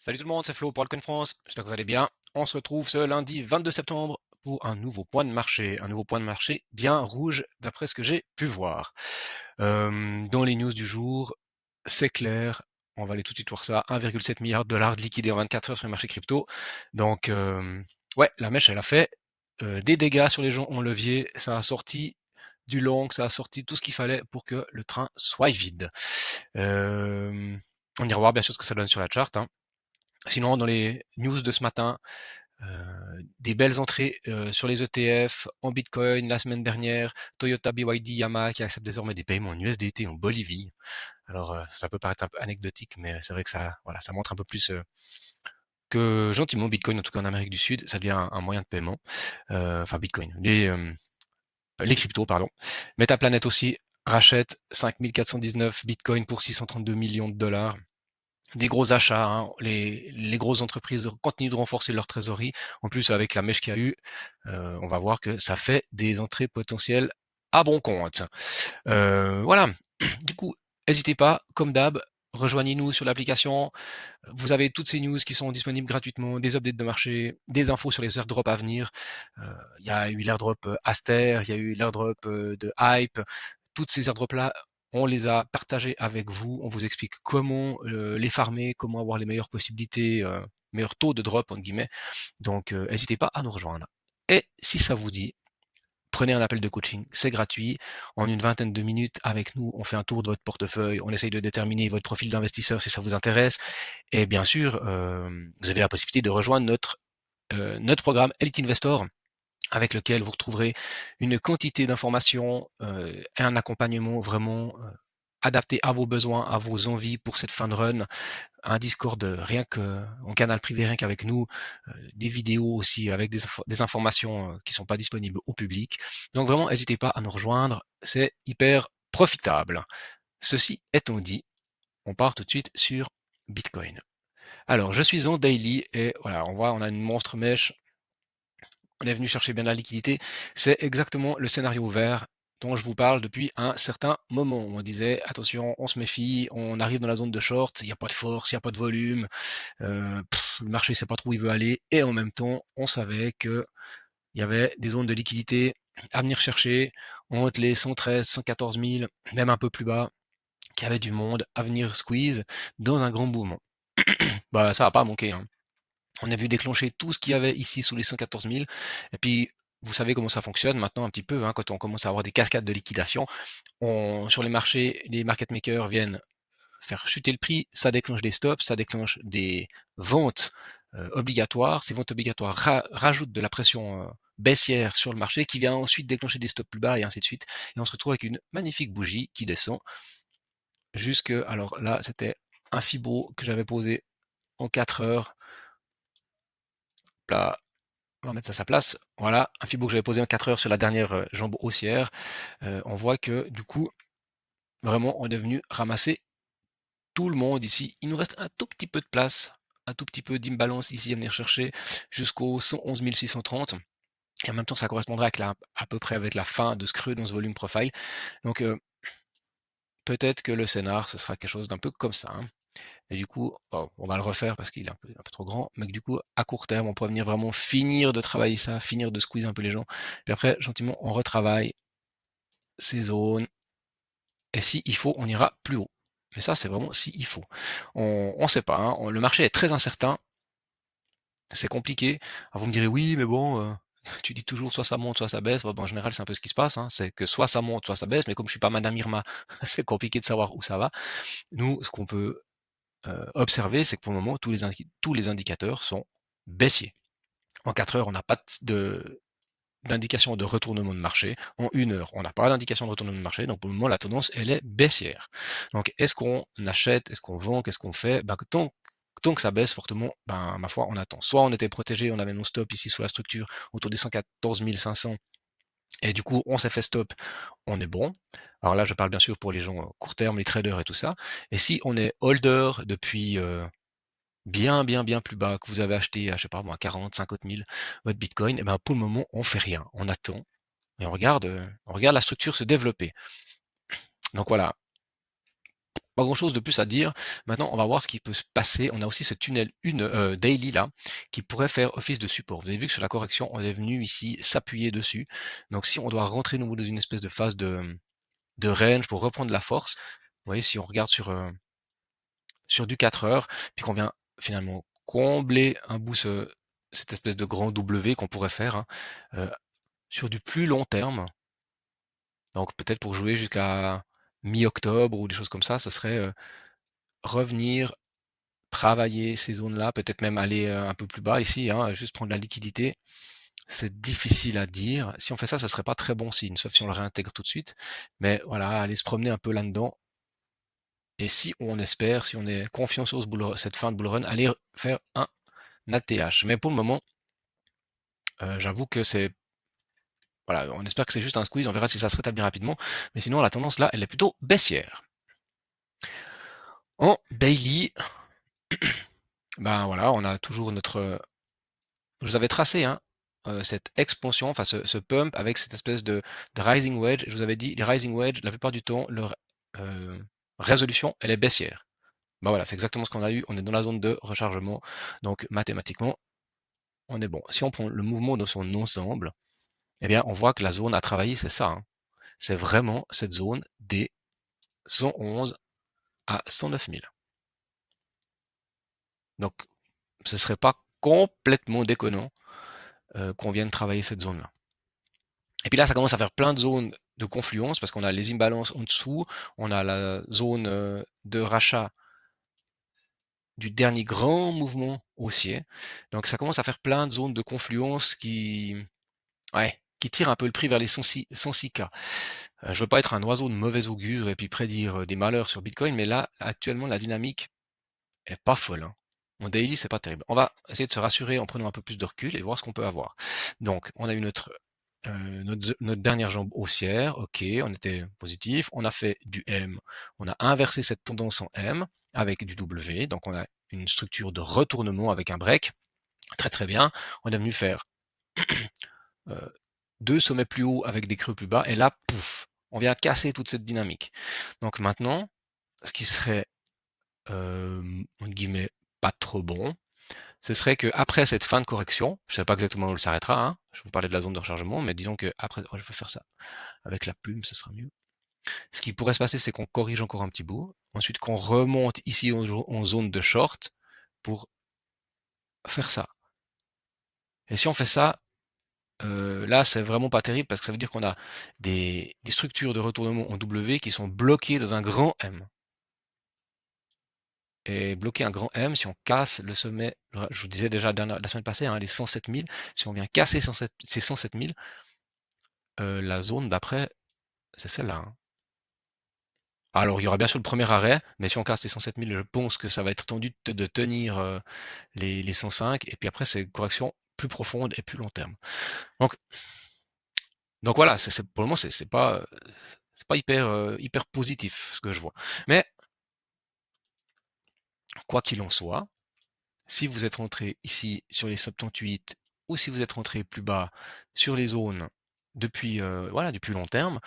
Salut tout le monde, c'est Flo pour Altcoin France. J'espère que vous allez bien. On se retrouve ce lundi 22 septembre pour un nouveau point de marché. Un nouveau point de marché bien rouge d'après ce que j'ai pu voir. Dans les news du jour, c'est clair. On va aller tout de suite voir ça. 1,7 milliard de dollars de liquidés en 24 heures sur le marché crypto. Donc, ouais, la mèche, elle a fait des dégâts sur les gens en levier. Ça a sorti du long, ça a sorti tout ce qu'il fallait pour que le train soit vide. On ira voir bien sûr ce que ça donne sur la chart, hein. Sinon, dans les news de ce matin, des belles entrées sur les ETF, en Bitcoin la semaine dernière, Toyota, BYD, Yamaha qui acceptent désormais des paiements en USDT en Bolivie. Alors ça peut paraître un peu anecdotique, mais c'est vrai que ça, voilà, ça montre un peu plus que gentiment Bitcoin, en tout cas en Amérique du Sud, ça devient un moyen de paiement. Enfin Bitcoin, les cryptos, pardon. Metaplanet aussi rachète 5419 Bitcoin pour 632 millions de dollars. Des gros achats, hein. Les grosses entreprises continuent de renforcer leur trésorerie. En plus, avec la mèche qu'il y a eu, on va voir que ça fait des entrées potentielles à bon compte. Voilà. Du coup, n'hésitez pas, comme d'hab, rejoignez-nous sur l'application. Vous avez toutes ces news qui sont disponibles gratuitement, des updates de marché, des infos sur les airdrops à venir. Il y a eu l'airdrop Aster, il y a eu l'airdrop de Hype. Toutes ces airdrops-là, on les a partagés avec vous. On vous explique comment les farmer, comment avoir les meilleures possibilités, meilleurs taux de drop, entre guillemets. Donc, n'hésitez pas à nous rejoindre. Et si ça vous dit, prenez un appel de coaching, c'est gratuit. En une vingtaine de minutes, avec nous, on fait un tour de votre portefeuille, on essaye de déterminer votre profil d'investisseur si ça vous intéresse. Et bien sûr, vous avez la possibilité de rejoindre notre programme Elite Investor, avec lequel vous retrouverez une quantité d'informations et un accompagnement vraiment adapté à vos besoins, à vos envies pour cette fin de run. Un Discord rien que en canal privé, rien qu'avec nous, des vidéos aussi avec des informations qui sont pas disponibles au public. Donc vraiment, n'hésitez pas à nous rejoindre, c'est hyper profitable. Ceci étant dit, on part tout de suite sur Bitcoin. Alors, je suis en daily et voilà, on voit, on a une monstre mèche. On est venu chercher bien de la liquidité. C'est exactement le scénario vert dont je vous parle depuis un certain moment. On disait, attention, on se méfie, on arrive dans la zone de short, il n'y a pas de force, il n'y a pas de volume, le marché ne sait pas trop où il veut aller, et en même temps, on savait que il y avait des zones de liquidité à venir chercher entre les 113, 114 000, même un peu plus bas, qu'il y avait du monde à venir squeeze dans un grand mouvement. Bah, ça n'a pas manqué, hein. On a vu déclencher tout ce qu'il y avait ici sous les 114 000. Et puis, vous savez comment ça fonctionne maintenant un petit peu, hein, quand on commence à avoir des cascades de liquidation. Sur les marchés, les market makers viennent faire chuter le prix, ça déclenche des stops, ça déclenche des ventes obligatoires. Ces ventes obligatoires rajoutent de la pression baissière sur le marché qui vient ensuite déclencher des stops plus bas et ainsi de suite. Et on se retrouve avec une magnifique bougie qui descend jusque, alors là, c'était un Fibo que j'avais posé en 4 heures. Là, on va mettre ça à sa place. Voilà, un Fibo que j'avais posé en 4 heures sur la dernière jambe haussière. On voit que du coup, vraiment, on est venu ramasser tout le monde ici. Il nous reste un tout petit peu de place, un tout petit peu d'imbalance ici à venir chercher jusqu'au 111 630. Et en même temps, ça correspondrait avec à peu près avec la fin de ce creux dans ce volume profile. Donc peut-être que le scénar, ce sera quelque chose d'un peu comme ça, hein. Et du coup, bon, on va le refaire parce qu'il est un peu trop grand, mais que du coup, à court terme, on pourrait venir vraiment finir de travailler ça, finir de squeeze un peu les gens. Puis après, gentiment, on retravaille ces zones. Et si il faut, on ira plus haut. Mais ça, c'est vraiment si il faut. On ne sait pas, hein. Le marché est très incertain. C'est compliqué. Alors vous me direz, oui, mais bon, tu dis toujours soit ça monte, soit ça baisse. Bon, en général, c'est un peu ce qui se passe, hein. C'est que soit ça monte, soit ça baisse. Mais comme je suis pas Madame Irma, c'est compliqué de savoir où ça va. Nous, ce qu'on peut observer, c'est que pour le moment, tous les indicateurs sont baissiers. En 4 heures, on n'a pas d'indication de retournement de marché. En 1 heure, on n'a pas d'indication de retournement de marché. Donc pour le moment, la tendance, elle est baissière. Donc est-ce qu'on achète, est-ce qu'on vend, qu'est-ce qu'on fait? Ben, tant que ça baisse fortement, ben, ma foi, on attend. Soit on était protégé, on avait nos stops ici sous la structure autour des 114 500, et du coup, on s'est fait stop, on est bon. Alors là, je parle bien sûr pour les gens court terme, les traders et tout ça. Et si on est holder depuis bien plus bas, que vous avez acheté à, je sais pas moi, 40, 50 000 votre Bitcoin, et ben pour le moment, on fait rien, on attend et on regarde la structure se développer. Donc voilà, pas grand-chose de plus à dire. Maintenant, on va voir ce qui peut se passer. On a aussi ce tunnel daily là, qui pourrait faire office de support. Vous avez vu que sur la correction, on est venu ici s'appuyer dessus. Donc si on doit rentrer nouveau dans une espèce de phase de range pour reprendre la force, vous voyez, si on regarde sur du 4 heures, puis qu'on vient finalement combler un bout cette espèce de grand W qu'on pourrait faire, hein, sur du plus long terme, donc peut-être pour jouer jusqu'à mi-octobre ou des choses comme ça serait revenir travailler ces zones-là, peut-être même aller un peu plus bas ici, hein, juste prendre la liquidité. C'est difficile à dire. Si on fait ça, ça serait pas très bon signe, sauf si on le réintègre tout de suite. Mais voilà, aller se promener un peu là-dedans. Et si on espère, si on est confiant sur cette fin de bull run, aller faire un ATH. Mais pour le moment, j'avoue que c'est... Voilà, on espère que c'est juste un squeeze, on verra si ça se rétablit rapidement. Mais sinon, la tendance là, elle est plutôt baissière. En daily, ben voilà, on a toujours notre... Je vous avais tracé hein, cette expansion, enfin ce pump avec cette espèce de rising wedge. Je vous avais dit, les rising wedge, la plupart du temps, leur résolution, elle est baissière. Ben voilà, c'est exactement ce qu'on a eu. On est dans la zone de rechargement. Donc mathématiquement, on est bon. Si on prend le mouvement dans son ensemble, eh bien, on voit que la zone à travailler, c'est ça. Hein. C'est vraiment cette zone des 111 à 109 000. Donc, ce serait pas complètement déconnant qu'on vienne travailler cette zone-là. Et puis là, ça commence à faire plein de zones de confluence parce qu'on a les imbalances en dessous, on a la zone de rachat du dernier grand mouvement haussier. Donc ça commence à faire plein de zones de confluence qui tirent un peu le prix vers les 106K. Je veux pas être un oiseau de mauvais augure et puis prédire des malheurs sur Bitcoin, mais là, actuellement, la dynamique est pas folle. Hein. En daily, c'est pas terrible. On va essayer de se rassurer en prenant un peu plus de recul et voir ce qu'on peut avoir. Donc, on a eu notre dernière jambe haussière, ok, on était positif, on a fait du M, on a inversé cette tendance en M avec du W, donc on a une structure de retournement avec un break, très très bien, on est venu faire euh, deux sommets plus hauts avec des creux plus bas, et là, pouf, on vient casser toute cette dynamique. Donc maintenant, ce qui serait, entre guillemets, pas trop bon, ce serait qu'après cette fin de correction, je ne sais pas exactement où elle s'arrêtera, hein, je vous parlais de la zone de rechargement, mais disons que après, je vais faire ça avec la plume, ce sera mieux. Ce qui pourrait se passer, c'est qu'on corrige encore un petit bout, ensuite qu'on remonte ici en zone de short pour faire ça. Et si on fait ça, là, c'est vraiment pas terrible parce que ça veut dire qu'on a des structures de retournement en W qui sont bloquées dans un grand M. Et bloquer un grand M, si on casse le sommet, je vous disais déjà la semaine passée, hein, les 107 000, si on vient casser ces 107 000, la zone d'après, c'est celle-là. Hein. Alors, il y aura bien sûr le premier arrêt, mais si on casse les 107 000, je pense que ça va être tendu de tenir les 105, et puis après, c'est une correction plus profonde et plus long terme. Donc voilà, pour le moment, c'est pas hyper positif ce que je vois. Mais quoi qu'il en soit, si vous êtes rentré ici sur les 78 ou si vous êtes rentré plus bas sur les zones depuis voilà, du plus long terme,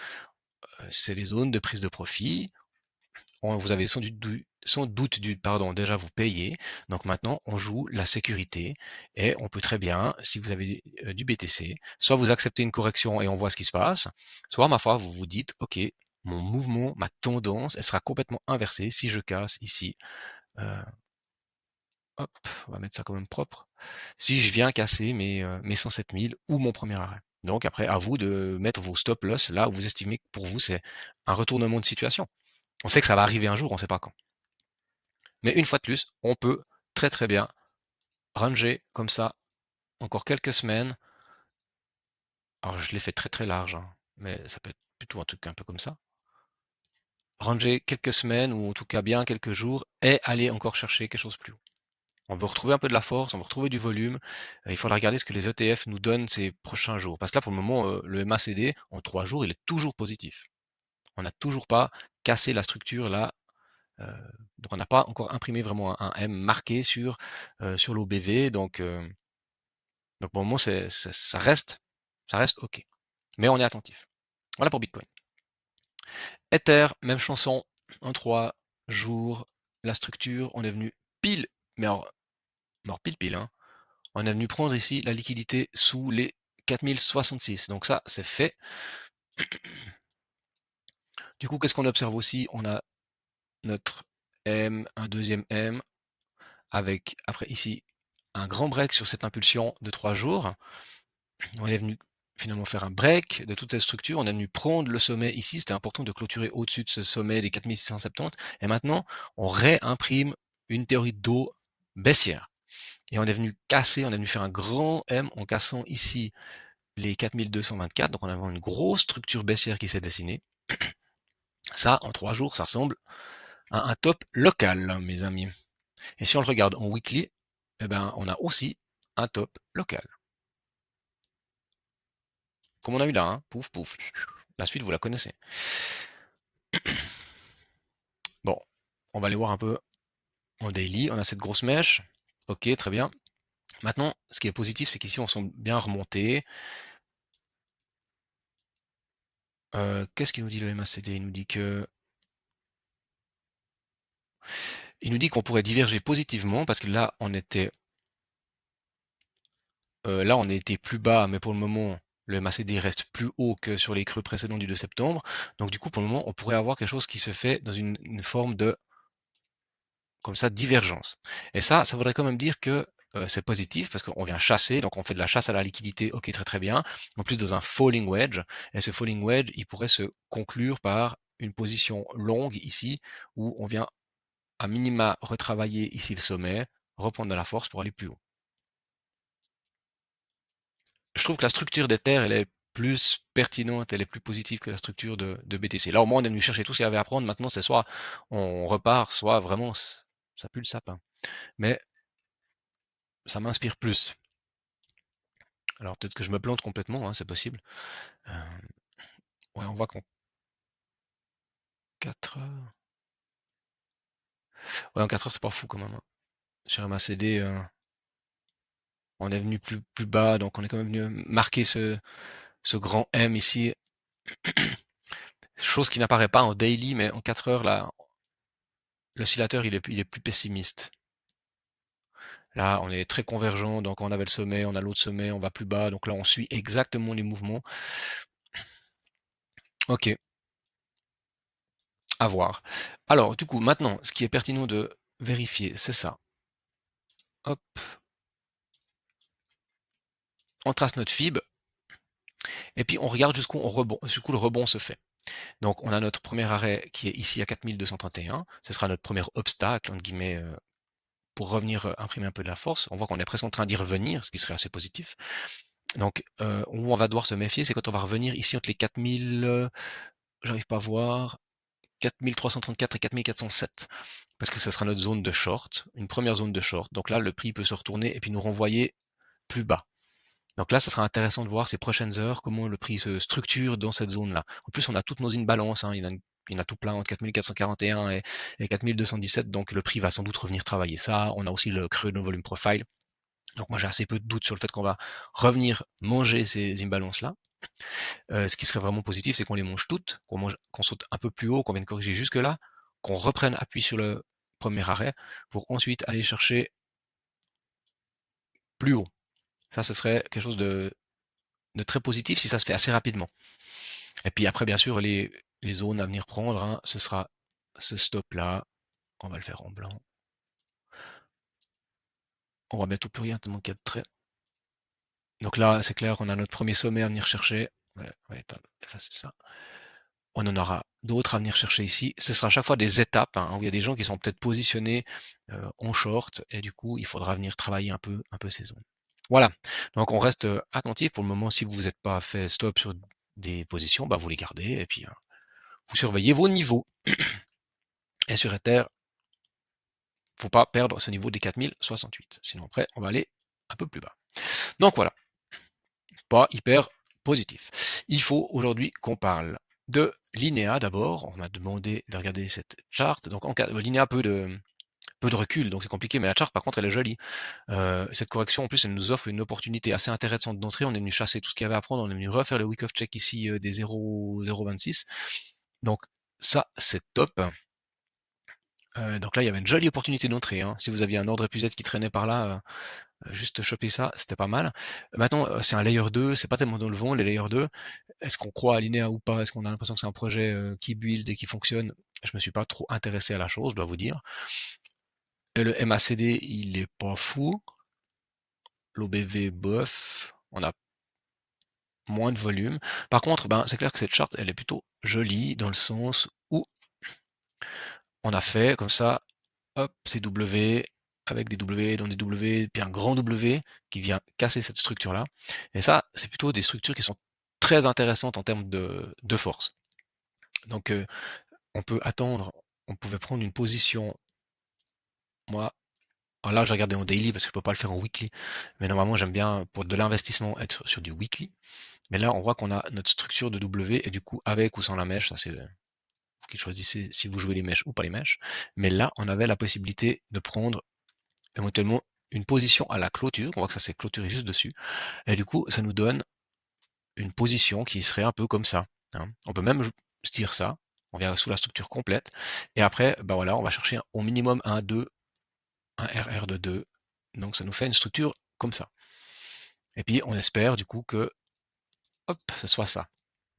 c'est les zones de prise de profit. Vous avez sans doute dû pardon, déjà vous payer. Donc maintenant, on joue la sécurité et on peut très bien, si vous avez du BTC, soit vous acceptez une correction et on voit ce qui se passe, soit ma foi, vous vous dites, ok, mon mouvement, ma tendance, elle sera complètement inversée si je casse ici. Euh, hop, on va mettre ça quand même propre. Si je viens casser mes 107 000 ou mon premier arrêt. Donc après, à vous de mettre vos stop loss là où vous estimez que pour vous c'est un retournement de situation. On sait que ça va arriver un jour, on ne sait pas quand. Mais une fois de plus, on peut très très bien ranger comme ça encore quelques semaines. Alors je l'ai fait très très large, hein, mais ça peut être plutôt un truc un peu comme ça. Ranger quelques semaines ou en tout cas bien quelques jours et aller encore chercher quelque chose plus haut. On veut retrouver un peu de la force, on veut retrouver du volume. Il faudra regarder ce que les ETF nous donnent ces prochains jours. Parce que là, pour le moment, le MACD, en 3 jours, il est toujours positif. On n'a toujours pas cassé la structure là. euh, donc on n'a pas encore imprimé vraiment un M marqué sur l'OBV. Donc pour le moment, ça reste OK. Mais on est attentif. Voilà pour Bitcoin. Ether, même chanson, en 3. jours, la structure, on est venu pile, mais alors pile, hein. On est venu prendre ici la liquidité sous les 4066. Donc ça, c'est fait. Du coup, qu'est-ce qu'on observe aussi? On a notre M, un deuxième M, avec après ici un grand break sur cette impulsion de 3 jours. On est venu finalement faire un break de toute cette structure. On est venu prendre le sommet ici. C'était important de clôturer au-dessus de ce sommet des 4670. Et maintenant, on réimprime une théorie d'eau baissière. Et on est venu casser, on est venu faire un grand M en cassant ici les 4224. Donc on a une grosse structure baissière qui s'est dessinée. Ça, en 3 jours, ça ressemble à un top local, mes amis. Et si on le regarde en weekly, eh ben, on a aussi un top local. Comme on a eu là, hein. Pouf, pouf. La suite, vous la connaissez. Bon, on va aller voir un peu en daily. On a cette grosse mèche. Ok, très bien. Maintenant, ce qui est positif, c'est qu'ici, on semble bien remonter. Qu'est-ce qu'il nous dit le MACD? Il nous dit qu'on pourrait diverger positivement parce que là, on était plus bas, mais pour le moment, le MACD reste plus haut que sur les creux précédents du 2 septembre. Donc du coup, pour le moment, on pourrait avoir quelque chose qui se fait dans une forme de, comme ça, divergence. Et ça voudrait quand même dire que c'est positif parce qu'on vient chasser, donc on fait de la chasse à la liquidité, ok, très très bien. En plus, dans un falling wedge, et ce falling wedge, il pourrait se conclure par une position longue ici, où on vient à minima retravailler ici le sommet, reprendre de la force pour aller plus haut. Je trouve que la structure des terres, elle est plus pertinente, elle est plus positive que la structure de BTC. Là, au moins, on est venu chercher tout ce qu'il y avait à prendre. Maintenant, c'est soit on repart, soit vraiment, ça pue le sapin. Mais ça m'inspire plus. Alors, peut-être que je me plante complètement, hein, c'est possible. Euh, ouais, on voit qu'en 4 heures... Ouais, en 4 heures, c'est pas fou quand même, hein. Sur MACD, on est venu plus bas, donc on est quand même venu marquer ce grand M ici. Chose qui n'apparaît pas en daily, mais en 4 heures, là, l'oscillateur, il est plus pessimiste. Là, on est très convergent, donc on avait le sommet, on a l'autre sommet, on va plus bas, donc là on suit exactement les mouvements. Ok, à voir. Alors, du coup, maintenant, ce qui est pertinent de vérifier, c'est ça. Hop, on trace notre fib, et puis on regarde jusqu'où le rebond se fait. Donc on a notre premier arrêt qui est ici à 4231, ce sera notre premier obstacle, entre guillemets, pour revenir imprimer un peu de la force. On voit qu'on est presque en train d'y revenir, ce qui serait assez positif. Donc, où on va devoir se méfier, c'est quand on va revenir ici entre les 4000, j'arrive pas à voir, 4334 et 4407, parce que ce sera notre zone de short, une première zone de short. Donc là, le prix peut se retourner et puis nous renvoyer plus bas. Donc là, ça sera intéressant de voir ces prochaines heures, comment le prix se structure dans cette zone-là. En plus, on a toutes nos imbalances, hein, il y en a tout plein entre 4441 et 4217, donc le prix va sans doute revenir travailler ça. On a aussi le creux de nos volume profile. Donc moi, j'ai assez peu de doutes sur le fait qu'on va revenir manger ces imbalances-là. Ce qui serait vraiment positif, c'est qu'on les mange toutes, qu'on saute un peu plus haut, qu'on vienne corriger jusque-là, qu'on reprenne appui sur le premier arrêt, pour ensuite aller chercher plus haut. Ça, ce serait quelque chose de très positif si ça se fait assez rapidement. Et puis après, bien sûr, les zones à venir prendre, hein, ce sera ce stop-là. On va le faire en blanc. On voit bientôt plus rien tellement qu'il y a de traits. Donc là, c'est clair qu'on a notre premier sommet à venir chercher. Ouais, effacer ça. On en aura d'autres à venir chercher ici. Ce sera à chaque fois des étapes, hein, où il y a des gens qui sont peut-être positionnés en short, et du coup, il faudra venir travailler un peu ces zones. Voilà. Donc on reste attentif. Pour le moment, si vous n'êtes pas fait stop sur des positions, bah, vous les gardez, et puis vous surveillez vos niveaux. Et sur Ether, faut pas perdre ce niveau des 4068. Sinon après, on va aller un peu plus bas. Donc voilà, pas hyper positif. Il faut aujourd'hui qu'on parle de Linéa d'abord. On m'a demandé de regarder cette charte. Donc Linéa peu de recul, donc c'est compliqué, mais la charte par contre elle est jolie. Cette correction en plus elle nous offre une opportunité assez intéressante d'entrée. On est venu chasser tout ce qu'il y avait à prendre, on est venu refaire le week of check ici des 0,026. Donc ça c'est top. Donc là, il y avait une jolie opportunité d'entrée, hein. Si vous aviez un ordre épuisette qui traînait par là, juste choper ça, c'était pas mal. Maintenant, c'est un layer 2, c'est pas tellement dans le vent, les layer 2. Est-ce qu'on croit à Linéa ou pas? Est-ce qu'on a l'impression que c'est un projet qui build et qui fonctionne? Je me suis pas trop intéressé à la chose, je dois vous dire. Et le MACD, il est pas fou. L'OBV, bof. On a moins de volume. Par contre, ben, c'est clair que cette charte, elle est plutôt jolie dans le sens où on a fait comme ça, hop, c'est W avec des W dans des W, puis un grand W qui vient casser cette structure-là. Et ça, c'est plutôt des structures qui sont très intéressantes en termes de force. Donc, on peut attendre, on pouvait prendre une position. Moi, alors là, je regardais en daily parce que je peux pas le faire en weekly, mais normalement, j'aime bien pour de l'investissement être sur du weekly. Mais là, on voit qu'on a notre structure de W et du coup, avec ou sans la mèche, ça c'est vous qui choisissez si vous jouez les mèches ou pas les mèches. Mais là, on avait la possibilité de prendre éventuellement une position à la clôture. On voit que ça s'est clôturé juste dessus. Et du coup, ça nous donne une position qui serait un peu comme ça, hein. On peut même se dire ça. On vient sous la structure complète. Et après, ben voilà, on va chercher au minimum un 2, un RR de 2. Donc ça nous fait une structure comme ça. Et puis on espère du coup que hop, ce soit ça.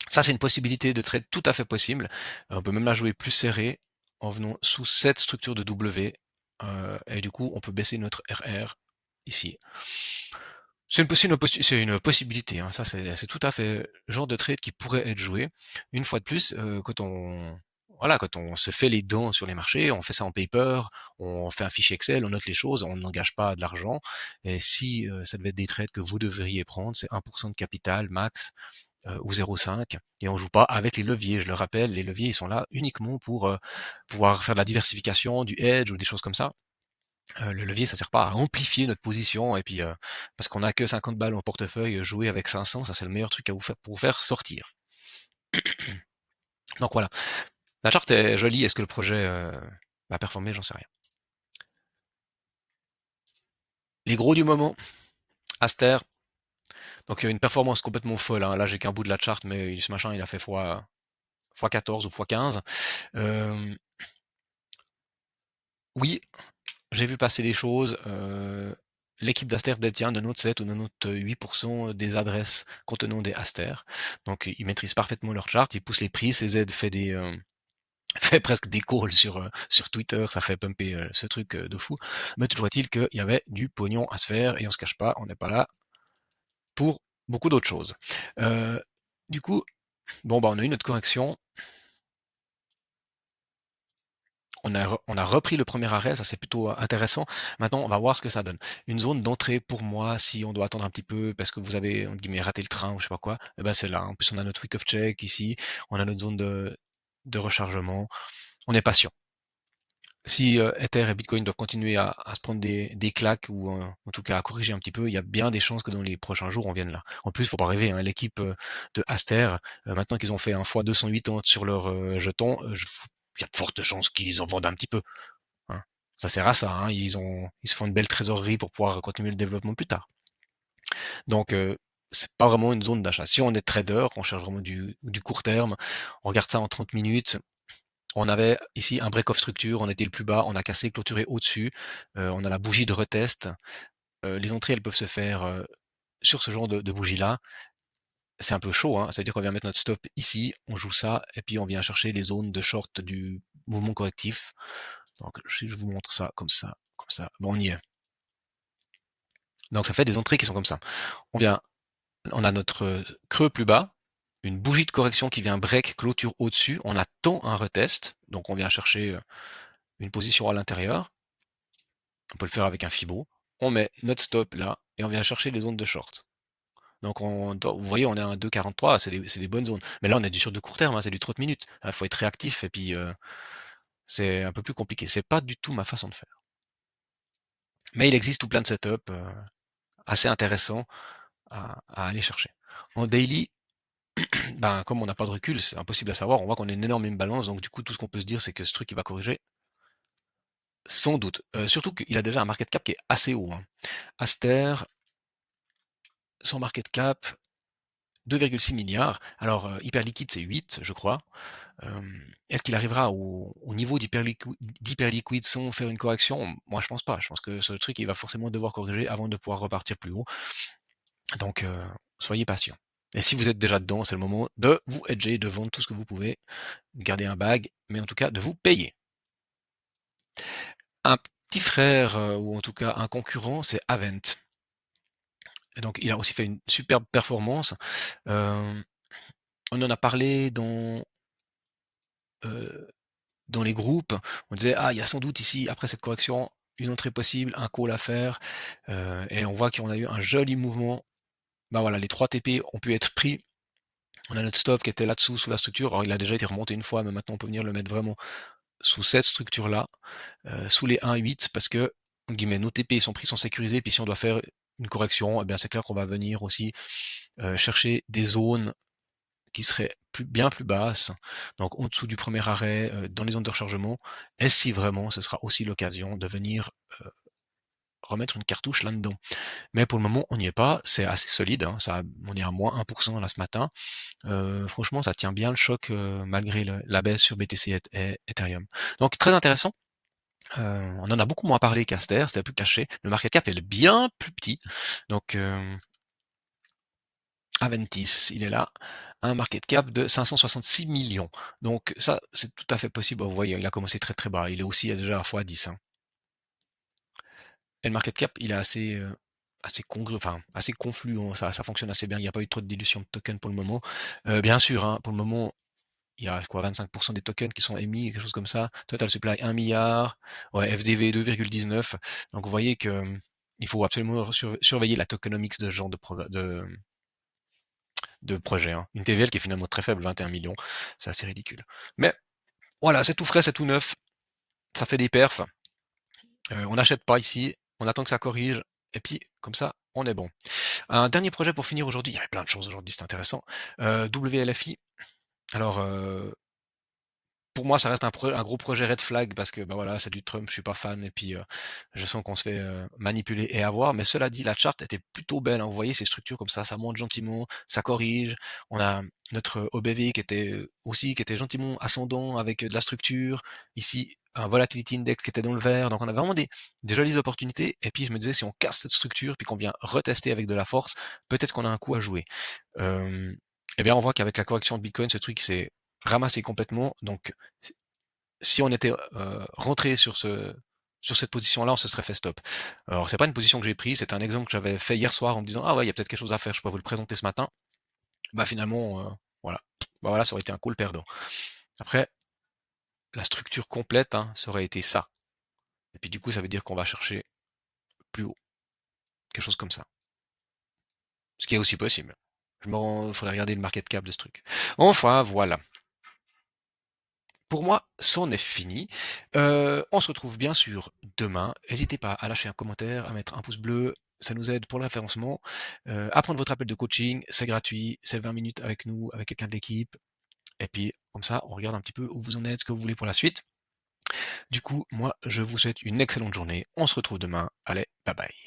Ça, c'est une possibilité de trade tout à fait possible. On peut même la jouer plus serrée en venant sous cette structure de W. Et du coup, on peut baisser notre RR ici. C'est une possibilité, hein. Ça, c'est tout à fait le genre de trade qui pourrait être joué. Une fois de plus, voilà, quand on se fait les dents sur les marchés, on fait ça en paper, on fait un fichier Excel, on note les choses, on n'engage pas de l'argent. Et si ça devait être des trades que vous devriez prendre, c'est 1% de capital max ou 0,5 et on joue pas avec les leviers. Je le rappelle, les leviers ils sont là uniquement pour pouvoir faire de la diversification, du hedge ou des choses comme ça. Le levier ça sert pas à amplifier notre position et puis parce qu'on a que 50 balles en portefeuille, jouer avec 500, ça c'est le meilleur truc à vous faire pour vous faire sortir. Donc voilà, la charte est jolie. Est-ce que le projet va performer? J'en sais rien. Les gros du moment, Aster. Donc une performance complètement folle, hein. Là j'ai qu'un bout de la charte, mais ce machin il a fait fois 14 ou fois 15. Euh, oui, j'ai vu passer des choses. L'équipe d'Aster détient 97 ou 98% des adresses contenant des Aster. Donc ils maîtrisent parfaitement leur chart, ils poussent les prix. CZ fait fait presque des calls sur Twitter, ça fait pumper ce truc de fou. Mais toujours est-il qu'il y avait du pognon à se faire et on se cache pas, on n'est pas là pour beaucoup d'autres choses. Euh, du coup, bon bah on a eu notre correction. On a repris le premier arrêt, ça c'est plutôt intéressant. Maintenant, on va voir ce que ça donne. Une zone d'entrée pour moi, si on doit attendre un petit peu parce que vous avez entre guillemets raté le train ou je sais pas quoi, eh ben c'est là. En plus, on a notre week of check ici, on a notre zone de rechargement. On est patient. Si Ether et Bitcoin doivent continuer à se prendre des claques ou en tout cas à corriger un petit peu, il y a bien des chances que dans les prochains jours on vienne là. En plus, faut pas rêver, hein, l'équipe de Aster, maintenant qu'ils ont fait un fois 280 sur leur jeton, il y a de fortes chances qu'ils en vendent un petit peu, hein. Ça sert à ça, hein. Ils se font une belle trésorerie pour pouvoir continuer le développement plus tard. Donc, c'est pas vraiment une zone d'achat. Si on est trader, qu'on cherche vraiment du court terme, on regarde ça en 30 minutes. On avait ici un break-off structure, on était le plus bas, on a cassé, clôturé au-dessus. On a la bougie de retest. Les entrées, elles peuvent se faire sur ce genre de bougie-là. C'est un peu chaud, hein. C'est-à-dire qu'on vient mettre notre stop ici, on joue ça, et puis on vient chercher les zones de short du mouvement correctif. Donc, si je vous montre ça, comme ça, bon, on y est. Donc ça fait des entrées qui sont comme ça. On a notre creux plus bas, une bougie de correction qui vient break, clôture au-dessus, on attend un retest, donc on vient chercher une position à l'intérieur, on peut le faire avec un Fibo, on met notre stop là, et on vient chercher les zones de short. Donc vous voyez, on est à un 2,43, c'est des bonnes zones. Mais là, on est du sur de court terme, hein, c'est du 30 minutes. Il faut être réactif, et puis c'est un peu plus compliqué. C'est pas du tout ma façon de faire. Mais il existe tout plein de setups assez intéressants à aller chercher. En daily, ben, comme on n'a pas de recul, c'est impossible à savoir. On voit qu'on a une énorme imbalance, donc du coup, tout ce qu'on peut se dire, c'est que ce truc, il va corriger sans doute. Surtout qu'il a déjà un market cap qui est assez haut, hein. Aster, son market cap, 2,6 milliards. Alors, Hyperliquid, c'est 8, je crois. Est-ce qu'il arrivera au niveau d'Hyperliquid sans faire une correction? Moi, je pense pas. Je pense que ce truc, il va forcément devoir corriger avant de pouvoir repartir plus haut. Donc, soyez patient. Et si vous êtes déjà dedans, c'est le moment de vous hedger, de vendre tout ce que vous pouvez, de garder un bag, mais en tout cas de vous payer. Un petit frère, ou en tout cas un concurrent, c'est Avent. Et donc il a aussi fait une superbe performance. Hem, on en a parlé heu, dans les groupes. On disait: «Ah, il y a sans doute ici, après cette correction, une entrée possible, un call à faire», et on voit qu'on a eu un joli mouvement. Bah, voilà, les 3 TP ont pu être pris. On a notre stop qui était là-dessous, sous la structure. Alors il a déjà été remonté une fois, mais maintenant on peut venir le mettre vraiment sous cette structure-là, sous les 1,8 parce que, entre guillemets, nos TP, son prix sont sécurisés, puis si on doit faire une correction, eh bien c'est clair qu'on va venir aussi, chercher des zones qui seraient bien plus basses, donc en dessous du premier arrêt, dans les zones de rechargement, et si vraiment ce sera aussi l'occasion de venir, remettre une cartouche là-dedans. Mais pour le moment, on n'y est pas, c'est assez solide, hein, on est à moins 1% là ce matin. Franchement, ça tient bien le choc, malgré la baisse sur BTC et Ethereum. Donc très intéressant. On en a beaucoup moins parlé qu'Aster, c'était un peu caché. Le market cap est bien plus petit. Donc, Aventis, il est là, un market cap de 566 millions. Donc ça, c'est tout à fait possible. Vous voyez, il a commencé très très bas. Il est aussi déjà à x10, hein. Et le market cap, il est assez congru, enfin assez confluent, hein. Ça fonctionne assez bien. Il n'y a pas eu trop de dilution de tokens pour le moment. Bien sûr, hein, pour le moment, il y a quoi, 25% des tokens qui sont émis, quelque chose comme ça. Total supply 1 milliard, ouais, FDV 2,19. Donc vous voyez que il faut absolument surveiller la tokenomics de ce genre de projet, hein. Une TVL qui est finalement très faible, 21 millions, c'est assez ridicule. Mais voilà, c'est tout frais, c'est tout neuf, ça fait des perfs. On n'achète pas ici, on attend que ça corrige, et puis comme ça, on est bon. Un dernier projet pour finir aujourd'hui, il y avait plein de choses aujourd'hui, c'est intéressant. WLFI, alors pour moi, ça reste un gros projet red flag parce que bah voilà, c'est du Trump, je suis pas fan et puis je sens qu'on se fait manipuler et avoir. Mais cela dit, la charte était plutôt belle, hein. Vous voyez ces structures comme ça monte gentiment, ça corrige. On a notre OBV qui était gentiment ascendant avec de la structure. Ici, un volatility index qui était dans le vert. Donc on a vraiment des jolies opportunités. Et puis je me disais, si on casse cette structure puis qu'on vient retester avec de la force, peut-être qu'on a un coup à jouer. Euh, eh bien, on voit qu'avec la correction de Bitcoin, ce truc s'est ramassé complètement. Donc, si on était rentré sur cette position-là, on se serait fait stop. Alors, c'est pas une position que j'ai prise, c'est un exemple que j'avais fait hier soir en me disant ah ouais, il y a peut-être quelque chose à faire, je peux vous le présenter ce matin. Bah finalement, voilà, bah voilà, ça aurait été un cool perdant. Après, la structure complète, hein, ça aurait été ça. Et puis du coup, ça veut dire qu'on va chercher plus haut, quelque chose comme ça. Ce qui est aussi possible. Faudrait regarder le market cap de ce truc. Enfin, voilà. Pour moi, c'en est fini. On se retrouve bien sûr demain. N'hésitez pas à lâcher un commentaire, à mettre un pouce bleu, ça nous aide pour le référencement. À prendre votre appel de coaching, c'est gratuit, c'est 20 minutes avec nous, avec quelqu'un de l'équipe. Et puis, comme ça, on regarde un petit peu où vous en êtes, ce que vous voulez pour la suite. Du coup, moi, je vous souhaite une excellente journée. On se retrouve demain. Allez, bye bye.